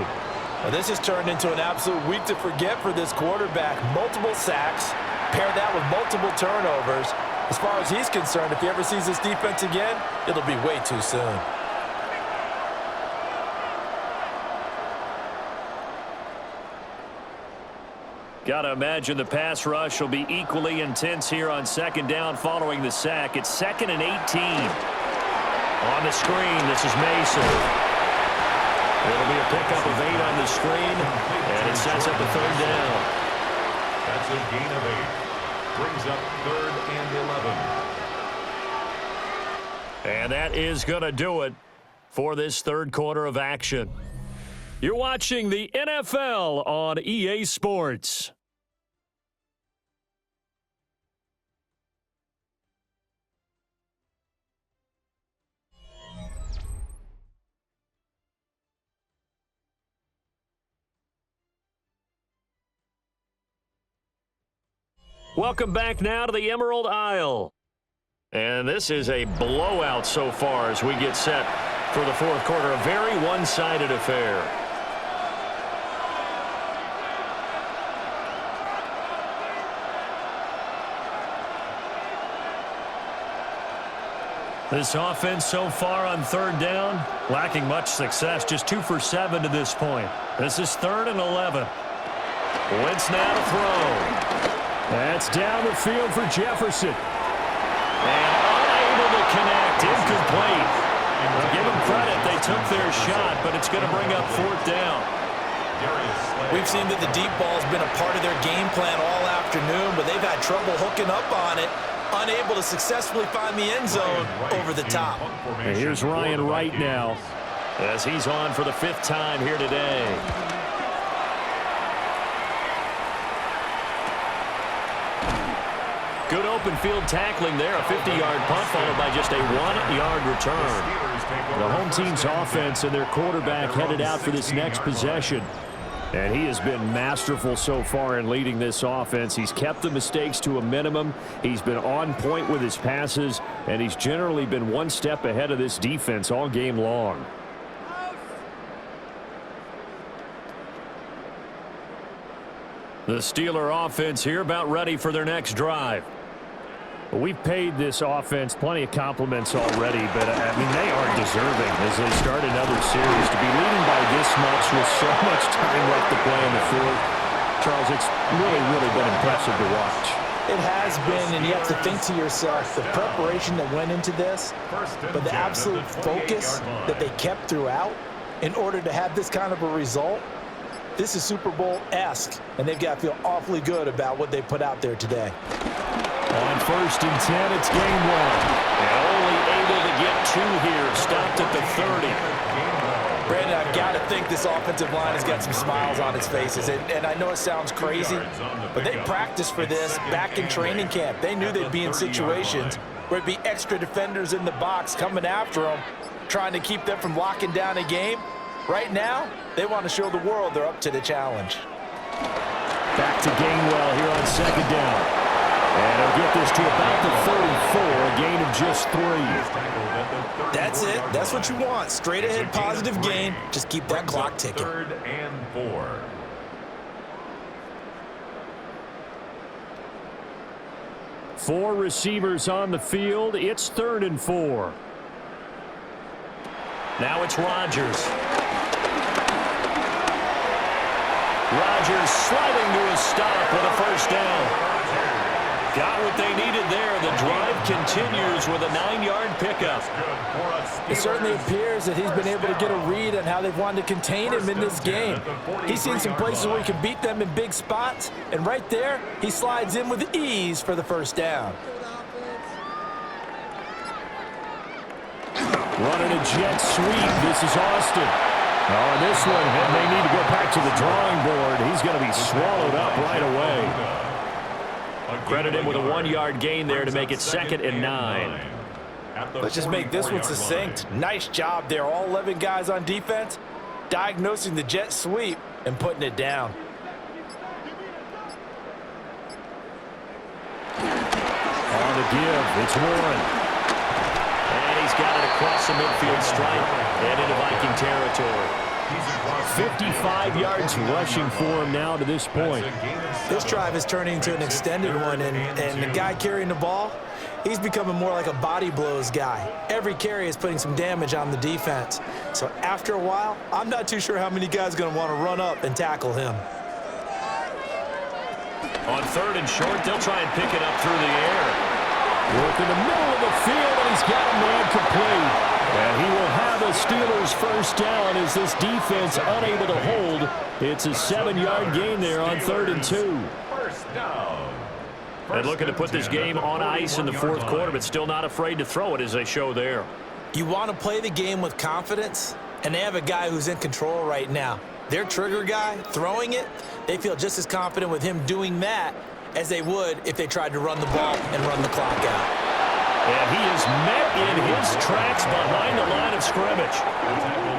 Now this has turned into an absolute week to forget for this quarterback. Multiple sacks, pair that with multiple turnovers. As far as he's concerned, if he ever sees this defense again, it'll be way too soon. Got to imagine the pass rush will be equally intense here on second down following the sack. It's 2nd and 18. On the screen, this is Mason. It'll be a pickup of 8 on the screen, and it sets up a 3rd down. That's a gain of 8. Brings up 3rd and 11. And that is going to do it for this third quarter of action. You're watching the NFL on EA Sports. Welcome back now to the Emerald Isle. And this is a blowout so far as we get set for the fourth quarter. A very one-sided affair. This offense so far on 3rd down, lacking much success. Just 2 for 7 to this point. This is 3rd and 11. Wentz now to throw. That's down the field for Jefferson. And unable to connect. Incomplete. Well, give them credit. They took their shot, but it's going to bring up 4th down. We've seen that the deep ball has been a part of their game plan all afternoon, but they've had trouble hooking up on it. Unable to successfully find the end zone over the top. And here's Ryan Wright now as he's on for the 5th time here today. Good open field tackling there. A 50-yard punt followed by just a 1-yard return. The home team's offense and their quarterback headed out for this next possession. And he has been masterful so far in leading this offense. He's kept the mistakes to a minimum. He's been on point with his passes, and he's generally been one step ahead of this defense all game long. The Steeler offense here about ready for their next drive. We've paid this offense plenty of compliments already, but, I mean, they are deserving as they start another series. To be leading by this much with so much time left to play on the field, Charles, it's really, really been impressive to watch. It has been, and you have to think to yourself, the preparation that went into this, but the absolute focus that they kept throughout in order to have this kind of a result. This is Super Bowl-esque, and they've got to feel awfully good about what they put out there today. On 1st and 10, it's game one. And only able to get 2 here. Stopped at the 30. Brandon, I've got to think this offensive line has got some smiles on its faces. And I know it sounds crazy, but they practiced for this back in training camp. They knew they'd be in situations where it'd be extra defenders in the box coming after them, trying to keep them from locking down a game. Right now, they want to show the world they're up to the challenge. Back to Gainwell here on 2nd down. And he'll get this to about the 34, a gain of just 3. That's it. That's what you want. Straight ahead positive gain. Just keep that clock ticking. 3rd and 4. Four receivers on the field. It's 3rd and 4. Now it's Rodgers. Rodgers sliding to a stop with a 1st down. Got what they needed there. The drive continues with a 9-yard pickup. It certainly appears that he's been able to get a read on how they've wanted to contain him in this game. He's seen some places where he can beat them in big spots, and right there, he slides in with ease for the 1st down. Running a jet sweep. This is Austin. Oh, and this one, and they need to go back to the drawing board. He's going to be swallowed up right away. Credit him with a 1-yard gain there to make it 2nd and 9. Let's just make this one succinct. Nice job there. All 11 guys on defense diagnosing the jet sweep and putting it down. On the give, it's Warren. And he's got it across the midfield stripe and into Viking territory. 55 yards rushing for him now to this point. This drive is turning into an extended one, and the guy carrying the ball, he's becoming more like a body blows guy. Every carry is putting some damage on the defense. So after a while, I'm not too sure how many guys are going to want to run up and tackle him. On 3rd and short, they'll try and pick it up through the air. Work in the middle of the field, and he's got a man complete. And he will have a Steelers 1st down as this defense unable to hold. It's a 7-yard gain there on 3rd and 2. 1st down. And looking to put this game on ice in the 4th quarter, but still not afraid to throw it as they show there. You want to play the game with confidence, and they have a guy who's in control right now. Their trigger guy, throwing it, they feel just as confident with him doing that as they would if they tried to run the ball and run the clock out. And he is met in his tracks behind the line of scrimmage.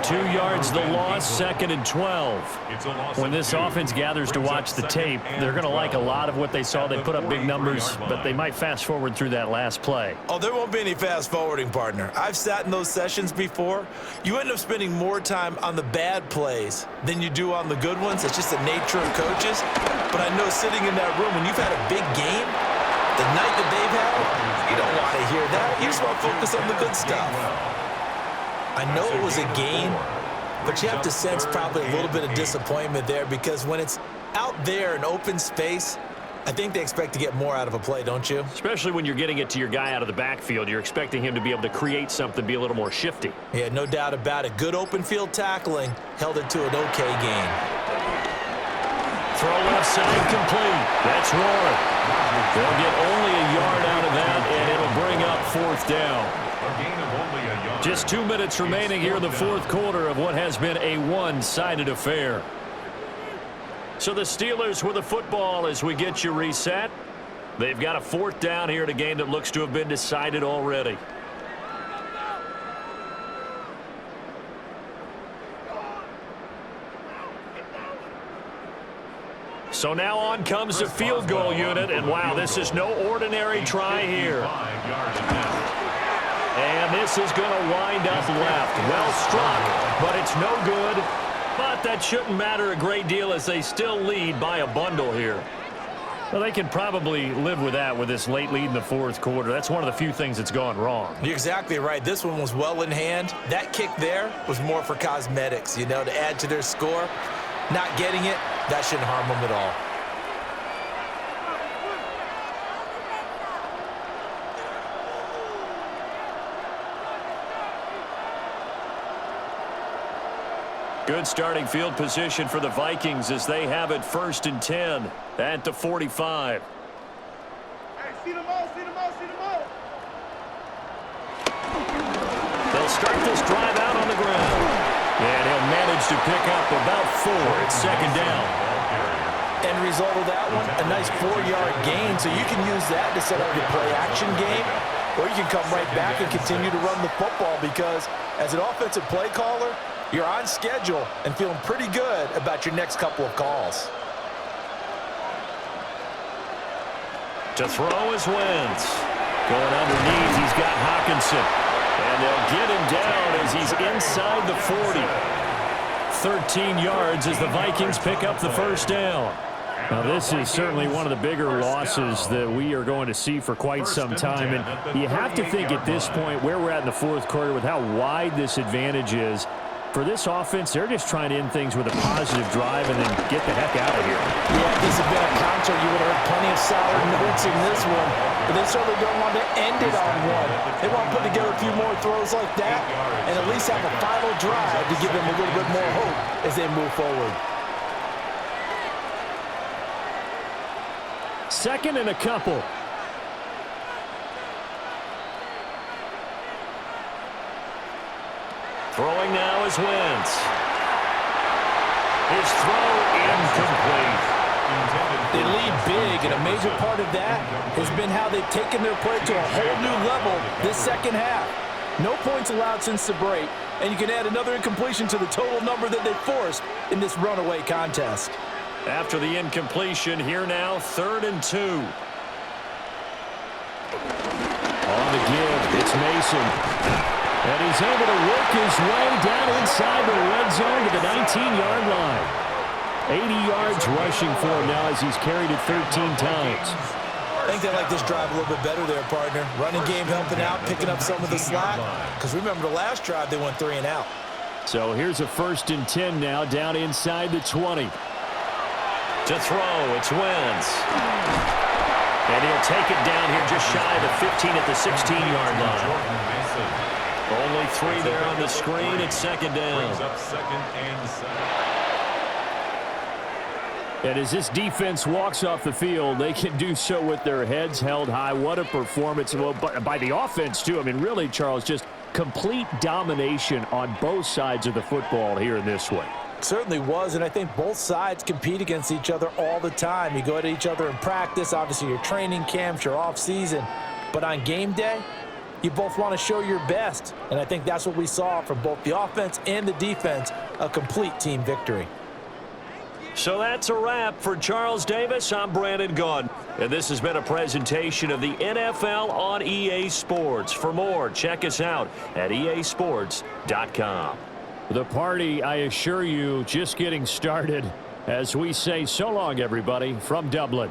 2 yards the loss, 2nd and 12. When this offense gathers to watch the tape, they're going to like a lot of what they saw. They put up big numbers, but they might fast forward through that last play. Oh, there won't be any fast forwarding, partner. I've sat in those sessions before. You end up spending more time on the bad plays than you do on the good ones. It's just the nature of coaches. But I know sitting in that room, when you've had a big game, the night that they've had, you don't want to hear that. You just want to focus on the good stuff. I know it was a game, but you have to sense probably a little bit of disappointment there because when it's out there in open space, I think they expect to get more out of a play, don't you? Especially when you're getting it to your guy out of the backfield. You're expecting him to be able to create something, be a little more shifty. Yeah, no doubt about it. Good open field tackling held it to an okay game. Throw left side complete. That's Warren. They'll get only a yard out of that, and it'll bring up 4th down. Just 2 minutes remaining here in the 4th quarter of what has been a one-sided affair. So the Steelers with the football as we get you reset. They've got a 4th down here in a game that looks to have been decided already. So now on comes the field goal unit, and wow, this is no ordinary try here. And this is going to wind up left. Well struck, but it's no good. But that shouldn't matter a great deal as they still lead by a bundle here. Well, they can probably live with that with this late lead in the 4th quarter. That's one of the few things that's gone wrong. You're exactly right. This one was well in hand. That kick there was more for cosmetics, you know, to add to their score. Not getting it, that shouldn't harm them at all. Good starting field position for the Vikings as they have it 1st and 10 at the 45. They'll start this drive out on the ground. And he'll manage to pick up about 4. It's 2nd down. End result of that one, a nice 4-yard gain. So you can use that to set up your play-action game, or you can come right back and continue to run the football because as an offensive play caller, you're on schedule and feeling pretty good about your next couple of calls. To throw is Wentz. Going underneath, he's got Hawkinson. And they'll get him down as he's inside the 40. 13 yards as the Vikings pick up the 1st down. Now, this is certainly one of the bigger losses that we are going to see for quite some time. And you have to think at this point where we're at in the 4th quarter with how wide this advantage is. For this offense, they're just trying to end things with a positive drive and then get the heck out of here. Yeah, if this had been a counter, you would have heard plenty of sour notes in this one. But they certainly don't want to end it on one. They want to put together a few more throws like that and at least have a final drive to give them a little bit more hope as they move forward. 2nd and a couple. Throwing now is Wentz. His throw incomplete. They lead big, and a major part of that has been how they've taken their play to a whole new level this 2nd half. No points allowed since the break, and you can add another incompletion to the total number that they forced in this runaway contest. After the incompletion, here now, 3rd and 2. On the give, it's Mason. And he's able to work his way down inside the red zone to the 19-yard line. 80 yards rushing for him now as he's carried it 13 times. I think they like this drive a little bit better there, partner. Running game helping out, picking up some of the slack. Because remember the last drive, they went 3 and out. So here's a 1st and 10 now down inside the 20. To throw, it's Wentz. And he'll take it down here just shy of the 15 at the 16-yard line. Only 3 there on the screen. It's 2nd down. And as this defense walks off the field, they can do so with their heads held high. What a performance by the offense, too. I mean, really, Charles, just complete domination on both sides of the football here in this one. Certainly was, and I think both sides compete against each other all the time. You go at each other in practice, obviously your training camps, your off-season. But on game day, you both want to show your best. And I think that's what we saw from both the offense and the defense, a complete team victory. So that's a wrap for Charles Davis. I'm Brandon Gaudin. And this has been a presentation of the NFL on EA Sports. For more, check us out at easports.com. The party, I assure you, just getting started as we say so long, everybody, from Dublin.